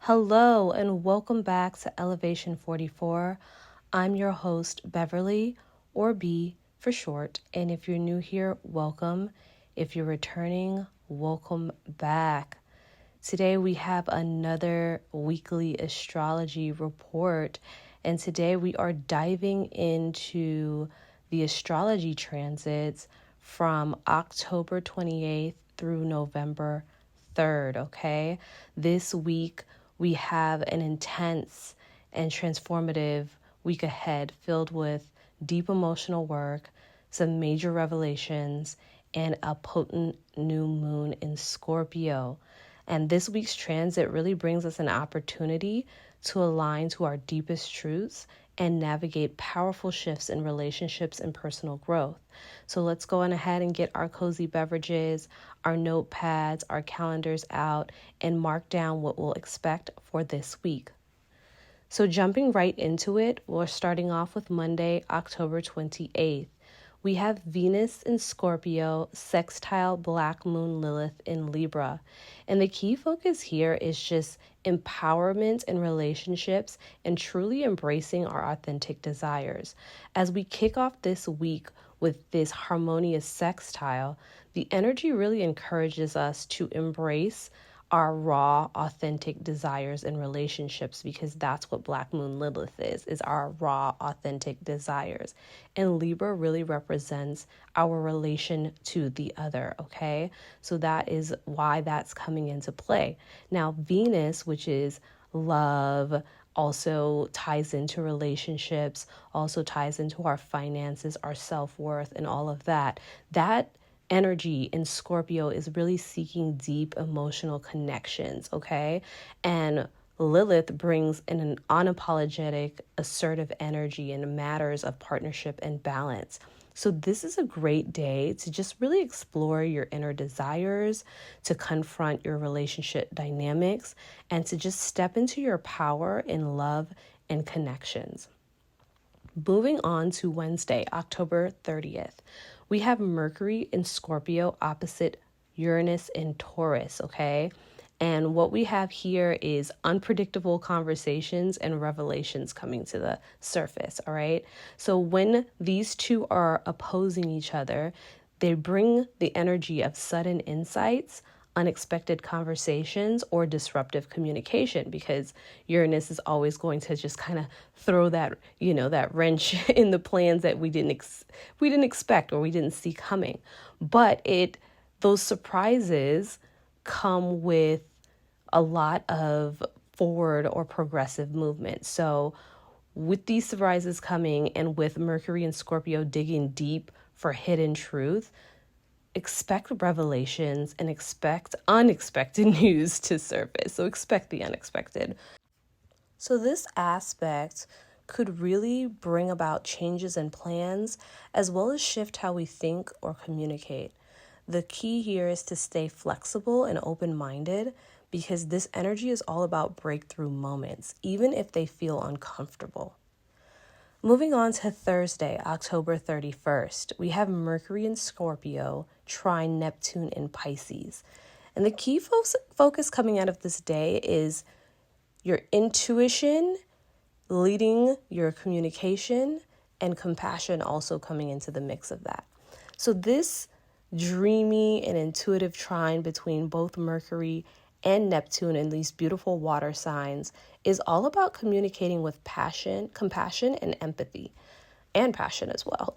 Hello and welcome back to Elevation 44. I'm your host, Beverly, or B for short. And if you're new here, welcome. If you're returning, welcome back. Today we have another weekly astrology report. And today we are diving into the astrology transits from October 28th through November 3rd, okay? This week we have an intense and transformative week ahead filled with deep emotional work, some major revelations, and a potent new moon in Scorpio. And this week's transit really brings us an opportunity to align to our deepest truths and navigate powerful shifts in relationships and personal growth. So let's go on ahead and get our cozy beverages, our notepads, our calendars out, and mark down what we'll expect for this week. So jumping right into it, we're starting off with Monday, October 28th. We have Venus in Scorpio, sextile Black Moon Lilith in Libra. And the key focus here is just empowerment in relationships and truly embracing our authentic desires. As we kick off this week with this harmonious sextile, the energy really encourages us to embrace our raw, authentic desires and relationships, because that's what Black Moon Lilith is our raw, authentic desires. And Libra really represents our relation to the other, okay? So that is why that's coming into play. Now, Venus, which is love, also ties into relationships, also ties into our finances, our self-worth, and all of that. That energy in Scorpio is really seeking deep emotional connections, okay? And Lilith brings an unapologetic, assertive energy in matters of partnership and balance. So this is a great day to just really explore your inner desires, to confront your relationship dynamics, and to just step into your power in love and connections. Moving on to Wednesday, October 30th, we have Mercury in Scorpio opposite Uranus in Taurus, okay? And what we have here is unpredictable conversations and revelations coming to the surface, all right? So when these two are opposing each other, they bring the energy of sudden insights, unexpected conversations, or disruptive communication, because Uranus is always going to just kind of throw that, that wrench in the plans that we didn't expect or we didn't see coming. But those surprises come with a lot of forward or progressive movement. So with these surprises coming, and with Mercury and Scorpio digging deep for hidden truth, expect revelations and expect unexpected news to surface. So expect the unexpected. So this aspect could really bring about changes in plans, as well as shift how we think or communicate. The key here is to stay flexible and open-minded, because this energy is all about breakthrough moments, even if they feel uncomfortable. Moving on to Thursday, October 31st, we have Mercury in Scorpio, Trine Neptune in Pisces. And the key focus coming out of this day is your intuition leading your communication, and compassion also coming into the mix of that. So this dreamy and intuitive trine between both Mercury and Neptune and these beautiful water signs is all about communicating with passion, compassion, and empathy, and passion as well.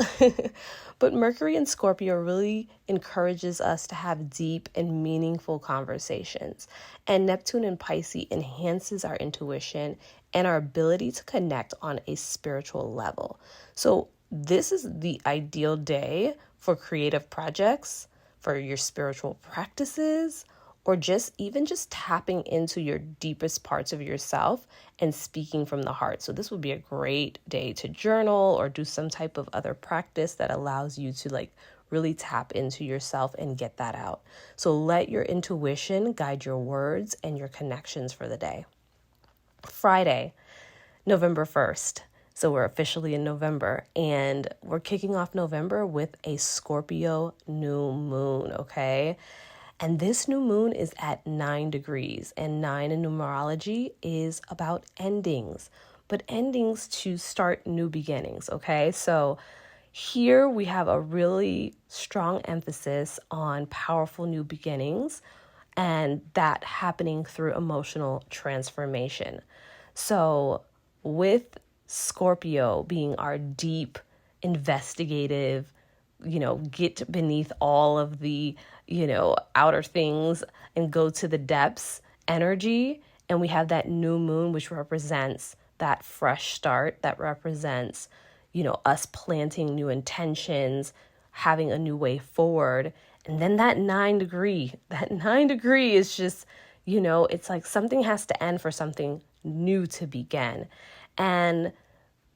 But Mercury in Scorpio really encourages us to have deep and meaningful conversations. And Neptune in Pisces enhances our intuition and our ability to connect on a spiritual level. So this is the ideal day for creative projects, for your spiritual practices, or just tapping into your deepest parts of yourself and speaking from the heart. So this would be a great day to journal or do some type of other practice that allows you to really tap into yourself and get that out. So let your intuition guide your words and your connections for the day. Friday, November 1st. So we're officially in November, and we're kicking off November with a Scorpio new moon, okay? And this new moon is at 9 degrees, and 9 in numerology is about endings, but endings to start new beginnings, okay? So here we have a really strong emphasis on powerful new beginnings and that happening through emotional transformation. So with Scorpio being our deep, investigative, get beneath all of the, outer things and go to the depths energy. And we have that new moon, which represents that fresh start, that represents, us planting new intentions, having a new way forward. And then that 9 degree is just, it's like something has to end for something new to begin. And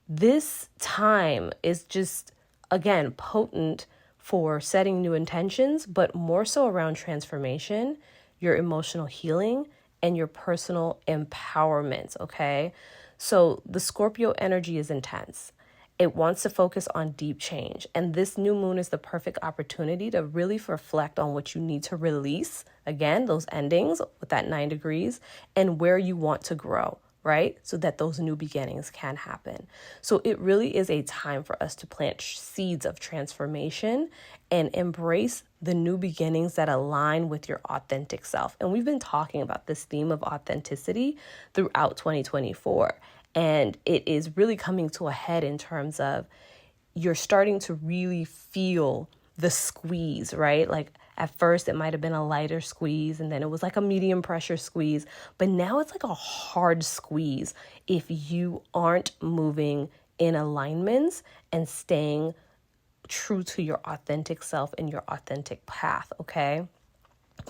this time is just, again, potent for setting new intentions, but more so around transformation, your emotional healing, and your personal empowerment, okay? So the Scorpio energy is intense. It wants to focus on deep change. And this new moon is the perfect opportunity to really reflect on what you need to release. Again, those endings with that 9 degrees and where you want to grow, right? So that those new beginnings can happen. So it really is a time for us to plant seeds of transformation and embrace the new beginnings that align with your authentic self. And we've been talking about this theme of authenticity throughout 2024. And it is really coming to a head in terms of you're starting to really feel the squeeze, right? Like at first it might have been a lighter squeeze and then it was like a medium pressure squeeze, but now it's like a hard squeeze if you aren't moving in alignments and staying true to your authentic self and your authentic path, okay?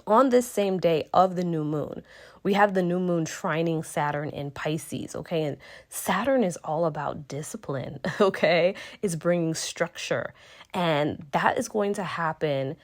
On this same day of the new moon, we have the new moon trining Saturn in Pisces, okay? And Saturn is all about discipline, okay? It's bringing structure. And that is going to happen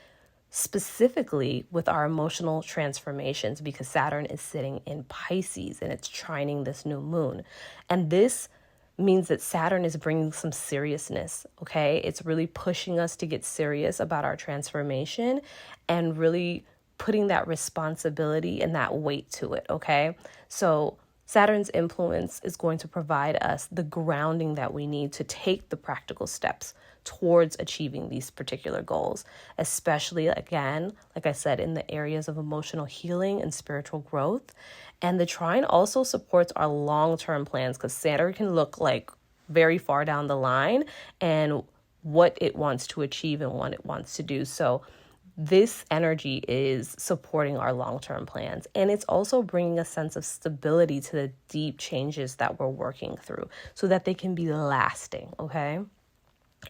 specifically with our emotional transformations because Saturn is sitting in Pisces and it's trining this new moon. And this means that Saturn is bringing some seriousness, okay? It's really pushing us to get serious about our transformation and really putting that responsibility and that weight to it, okay? So Saturn's influence is going to provide us the grounding that we need to take the practical steps towards achieving these particular goals, especially, again, like I said, in the areas of emotional healing and spiritual growth. And the trine also supports our long-term plans because Saturn can look like very far down the line and what it wants to achieve and what it wants to do. So this energy is supporting our long-term plans, and it's also bringing a sense of stability to the deep changes that we're working through so that they can be lasting, okay?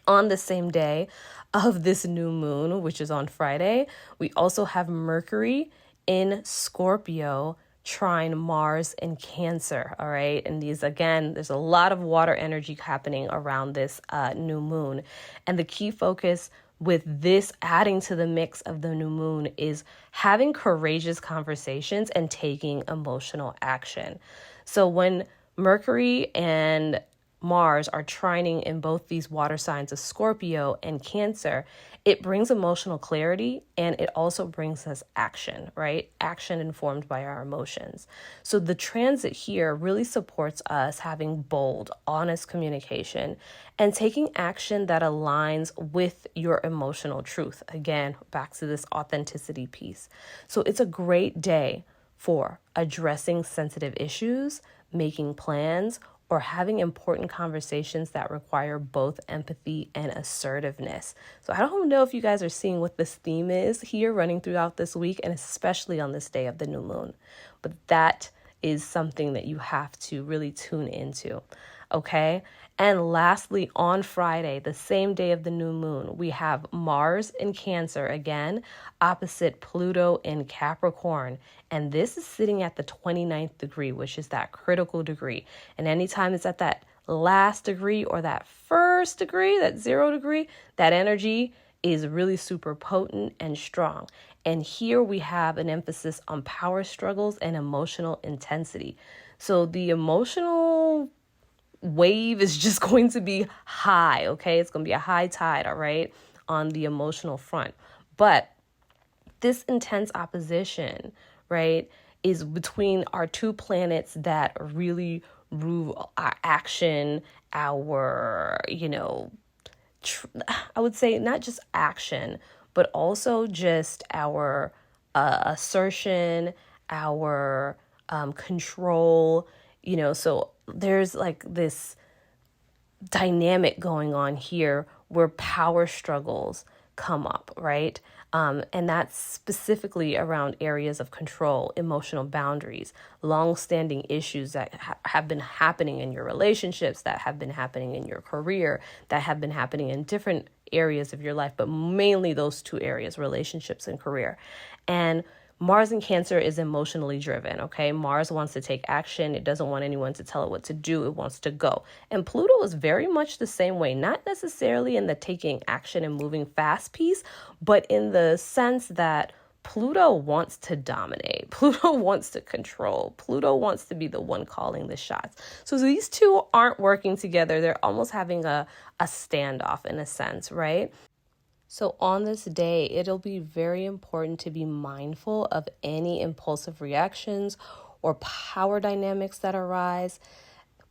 On the same day of this new moon, which is on Friday, we also have Mercury in Scorpio trine Mars in Cancer, all right? And these, again, there's a lot of water energy happening around this new moon. And the key focus with this adding to the mix of the new moon is having courageous conversations and taking emotional action. So when Mercury and Mars are trining in both these water signs of Scorpio and Cancer, it brings emotional clarity and it also brings us action, right? Action informed by our emotions. So the transit here really supports us having bold, honest communication and taking action that aligns with your emotional truth. Again, back to this authenticity piece. So it's a great day for addressing sensitive issues, making plans, or having important conversations that require both empathy and assertiveness. So I don't know if you guys are seeing what this theme is here running throughout this week, and especially on this day of the new moon. But that is something that you have to really tune into, okay? And lastly, on Friday, the same day of the new moon, we have Mars in Cancer again, opposite Pluto in Capricorn. And this is sitting at the 29th degree, which is that critical degree. And anytime it's at that last degree or that first degree, that 0 degree, that energy is really super potent and strong. And here we have an emphasis on power struggles and emotional intensity. So the emotional wave is just going to be high, okay? It's going to be a high tide, all right, on the emotional front. But this intense opposition, right, is between our two planets that really rule our action, our, I would say not just action, but also just our assertion, our control, so there's like this dynamic going on here where power struggles come up, right? And that's specifically around areas of control, emotional boundaries, long-standing issues that have been happening in your relationships, that have been happening in your career, that have been happening in different areas of your life, but mainly those two areas, relationships and career. And Mars in Cancer is emotionally driven, okay? Mars wants to take action. It doesn't want anyone to tell it what to do. It wants to go. And Pluto is very much the same way, not necessarily in the taking action and moving fast piece, but in the sense that Pluto wants to dominate. Pluto wants to control. Pluto wants to be the one calling the shots. So these two aren't working together. They're almost having a standoff in a sense, right? So on this day, it'll be very important to be mindful of any impulsive reactions or power dynamics that arise,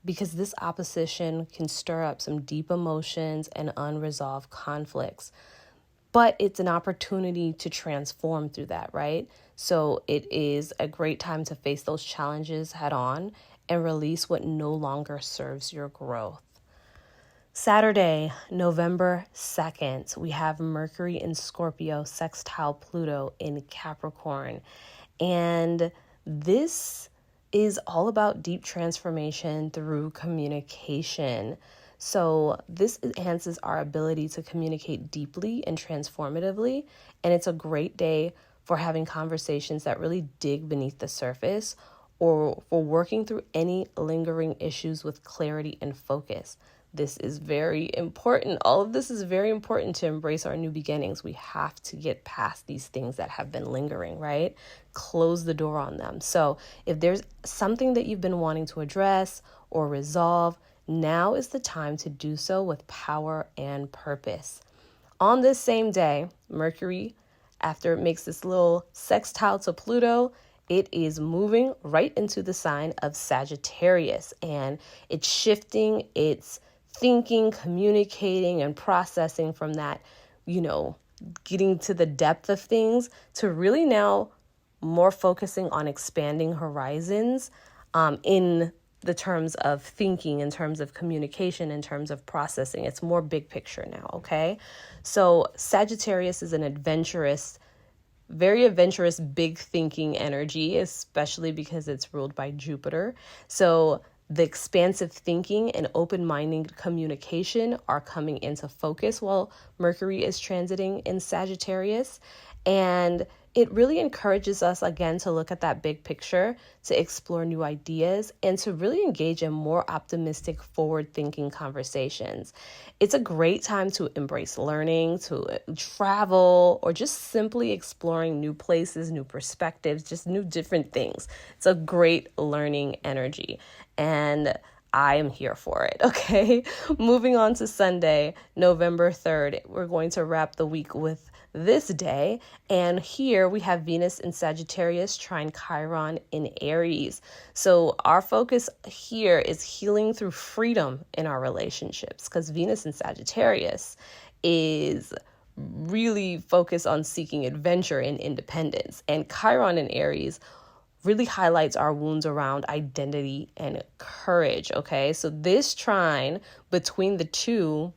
because this opposition can stir up some deep emotions and unresolved conflicts. But it's an opportunity to transform through that, right? So it is a great time to face those challenges head on and release what no longer serves your growth. Saturday, November 2nd, we have Mercury in Scorpio sextile Pluto in Capricorn. And this is all about deep transformation through communication. So this enhances our ability to communicate deeply and transformatively. And it's a great day for having conversations that really dig beneath the surface, or for working through any lingering issues with clarity and focus. This is very important. All of this is very important to embrace our new beginnings. We have to get past these things that have been lingering, right? Close the door on them. So if there's something that you've been wanting to address or resolve, now is the time to do so with power and purpose. On this same day, Mercury, after it makes this little sextile to Pluto, it is moving right into the sign of Sagittarius, and it's shifting its thinking, communicating, and processing from that, getting to the depth of things, to really now more focusing on expanding horizons in the terms of thinking, in terms of communication, in terms of processing. It's more big picture now, okay? So Sagittarius is an very adventurous, big thinking energy, especially because it's ruled by Jupiter. So the expansive thinking and open-minded communication are coming into focus while Mercury is transiting in Sagittarius. And it really encourages us, again, to look at that big picture, to explore new ideas, and to really engage in more optimistic, forward-thinking conversations. It's a great time to embrace learning, to travel, or just simply exploring new places, new perspectives, just new different things. It's a great learning energy, and I am here for it, okay? Moving on to Sunday, November 3rd, we're going to wrap the week with this day. And here we have Venus in Sagittarius, trine Chiron in Aries. So our focus here is healing through freedom in our relationships, because Venus in Sagittarius is really focused on seeking adventure and independence. And Chiron in Aries really highlights our wounds around identity and courage, okay? So this trine between the two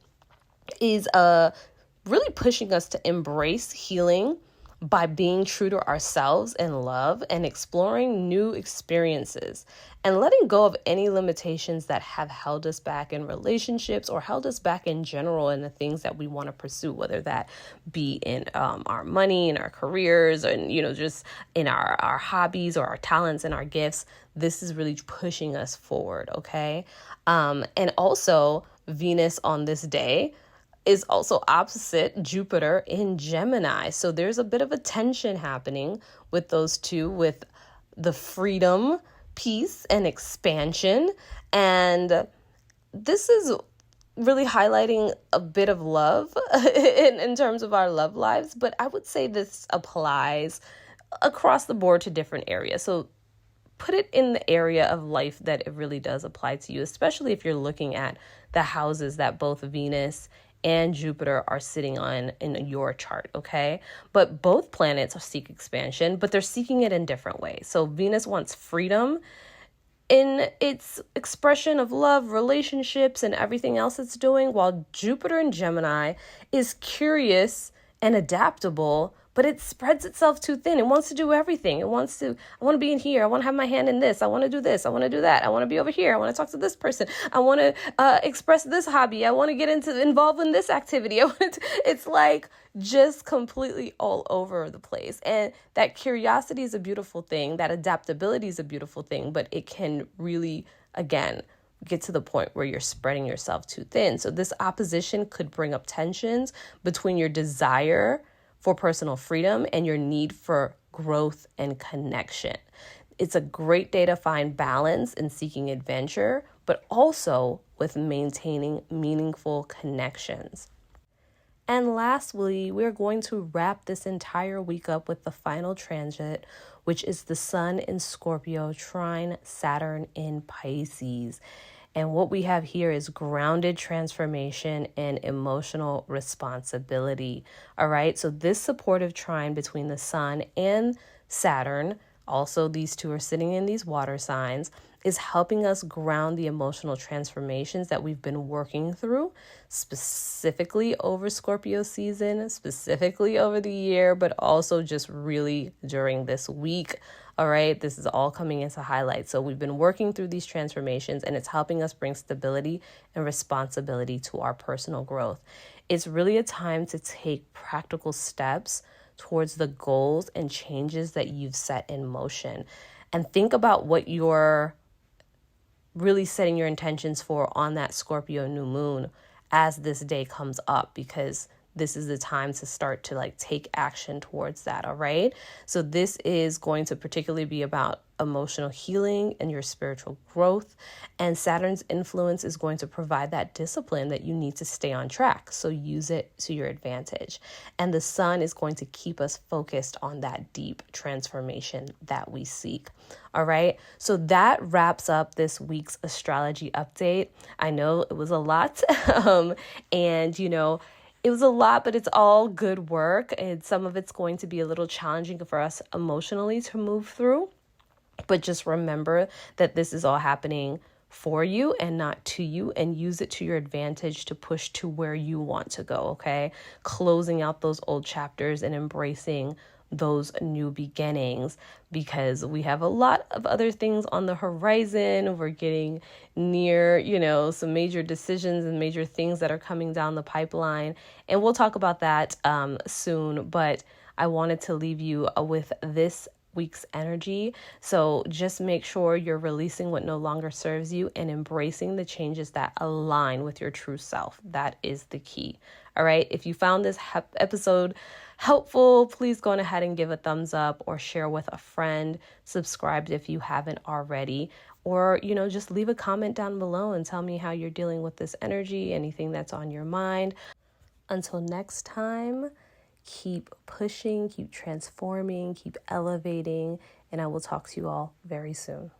is really pushing us to embrace healing by being true to ourselves and love, and exploring new experiences and letting go of any limitations that have held us back in relationships or held us back in general in the things that we want to pursue, whether that be in our money, in our careers, and just in our hobbies or our talents and our gifts. This is really pushing us forward, okay? And also Venus on this day is also opposite Jupiter in Gemini. So there's a bit of a tension happening with those two, with the freedom, peace, and expansion. And this is really highlighting a bit of love in terms of our love lives, but I would say this applies across the board to different areas. So put it in the area of life that it really does apply to you, especially if you're looking at the houses that both Venus and Jupiter are sitting on in your chart, okay? But both planets seek expansion, but they're seeking it in different ways. So Venus wants freedom in its expression of love, relationships, and everything else it's doing, while Jupiter in Gemini is curious and adaptable, but it spreads itself too thin. It wants to do everything. I want to be in here. I want to have my hand in this. I want to do this. I want to do that. I want to be over here. I want to talk to this person. I want to express this hobby. I want to get involved in this activity. It's like just completely all over the place. And that curiosity is a beautiful thing. That adaptability is a beautiful thing, but it can really, again, get to the point where you're spreading yourself too thin. So this opposition could bring up tensions between your desire for personal freedom and your need for growth and connection. It's a great day to find balance in seeking adventure, but also with maintaining meaningful connections. And lastly, we're going to wrap this entire week up with the final transit, which is the Sun in Scorpio, trine Saturn in Pisces. And what we have here is grounded transformation and emotional responsibility. All right. So this supportive trine between the Sun and Saturn, also these two are sitting in these water signs, is helping us ground the emotional transformations that we've been working through, specifically over Scorpio season, specifically over the year, but also just really during this week. All right, this is all coming into highlight. So we've been working through these transformations, and it's helping us bring stability and responsibility to our personal growth. It's really a time to take practical steps towards the goals and changes that you've set in motion. And think about what you're really setting your intentions for on that Scorpio new moon as this day comes up, because this is the time to start to take action towards that. All right. So this is going to particularly be about emotional healing and your spiritual growth. And Saturn's influence is going to provide that discipline that you need to stay on track. So use it to your advantage. And the Sun is going to keep us focused on that deep transformation that we seek. All right. So that wraps up this week's astrology update. I know it was a lot. It was a lot, but it's all good work. And some of it's going to be a little challenging for us emotionally to move through. But just remember that this is all happening for you and not to you, and use it to your advantage to push to where you want to go, okay? Closing out those old chapters and embracing those new beginnings, because we have a lot of other things on the horizon. We're getting near, some major decisions and major things that are coming down the pipeline. And we'll talk about that soon. But I wanted to leave you with this week's energy. So just make sure you're releasing what no longer serves you and embracing the changes that align with your true self. That is the key. All right. If you found this episode helpful, please go ahead and give a thumbs up or share with a friend. Subscribe if you haven't already, or, just leave a comment down below and tell me how you're dealing with this energy, anything that's on your mind. Until next time, keep pushing, keep transforming, keep elevating, and I will talk to you all very soon.